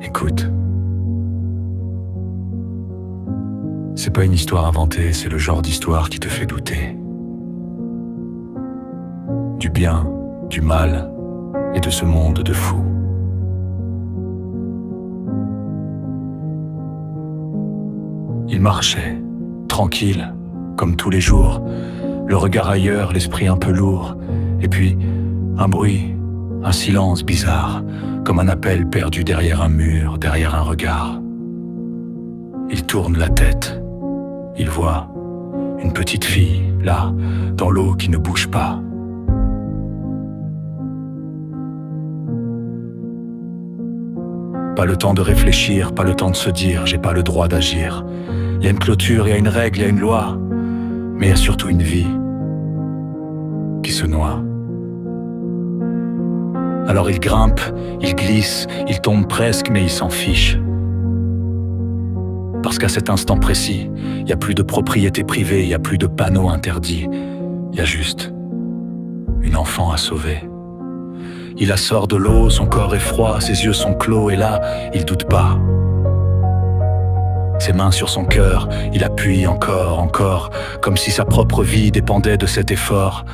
Écoute, c'est pas une histoire inventée, c'est le genre d'histoire qui te fait douter. Du bien, du mal et de ce monde de fous. Il marchait, tranquille, comme tous les jours, le regard ailleurs, l'esprit un peu lourd, et puis un bruit, un silence bizarre, comme un appel perdu derrière un mur, derrière un regard. Il tourne la tête, il voit une petite fille, là, dans l'eau qui ne bouge pas. Pas le temps de réfléchir, pas le temps de se dire, j'ai pas le droit d'agir. Il y a une clôture, il y a une règle, il y a une loi, mais il y a surtout une vie qui se noie. Alors il grimpe, il glisse, il tombe presque, mais il s'en fiche. Parce qu'à cet instant précis, il n'y a plus de propriété privée, il n'y a plus de panneaux interdits. Il y a juste une enfant à sauver. Il la sort de l'eau, son corps est froid, ses yeux sont clos, et là, il doute pas. Ses mains sur son cœur, il appuie encore, comme si sa propre vie dépendait de cet effort.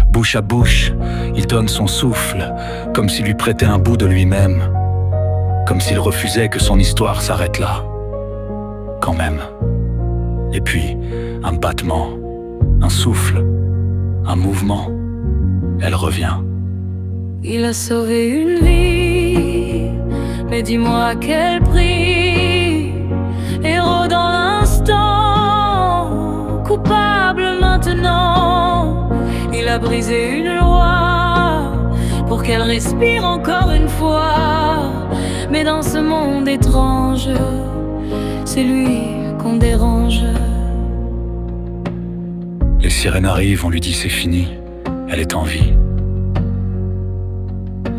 Bouche à bouche, il donne son souffle, comme s'il lui prêtait un bout de lui-même, comme s'il refusait que son histoire s'arrête là. Quand même. Et puis, un battement, un souffle, un mouvement, elle revient. Il a sauvé une vie, mais dis-moi à quel prix? Héros dans l'instant, coupable maintenant. Il a brisé une loi pour qu'elle respire encore une fois. Mais dans ce monde étrange, c'est lui qu'on dérange. Les sirènes arrivent, on lui dit c'est fini, elle est en vie.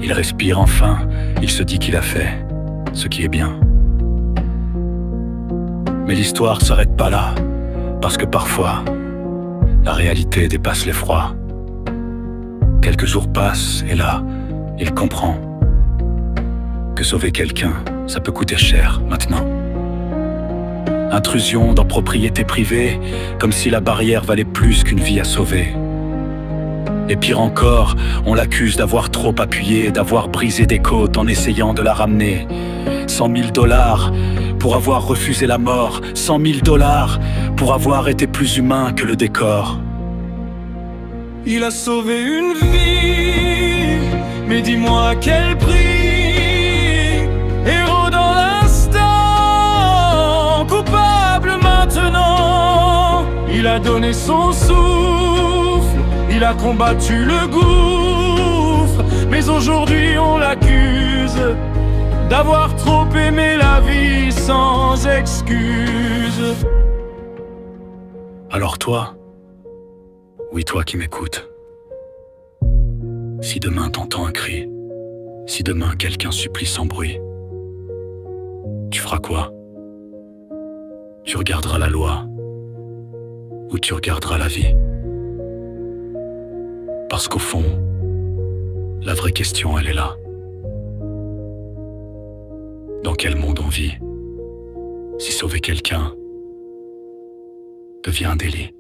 Il respire enfin, il se dit qu'il a fait ce qui est bien. Mais l'histoire s'arrête pas là, parce que parfois, la réalité dépasse l'effroi. Quelques jours passent, et là, il comprend que sauver quelqu'un, ça peut coûter cher maintenant. Intrusion dans propriété privée, comme si la barrière valait plus qu'une vie à sauver. Et pire encore, on l'accuse d'avoir trop appuyé, d'avoir brisé des côtes en essayant de la ramener. 100 000 $ pour avoir refusé la mort, 100 000 $ pour avoir été plus humain que le décor. Il a sauvé une vie, mais dis-moi à quel prix? Héros dans l'instant, coupable maintenant. Il a donné son souffle, il a combattu le gouffre, mais aujourd'hui on l'accuse d'avoir trop aimé la vie sans excuse. Alors toi, oui toi qui m'écoutes, si demain t'entends un cri, si demain quelqu'un supplie sans bruit, tu feras quoi? Tu regarderas la loi ou tu regarderas la vie? Parce qu'au fond, la vraie question elle est là. Dans quel monde on vit si sauver quelqu'un devient un délit?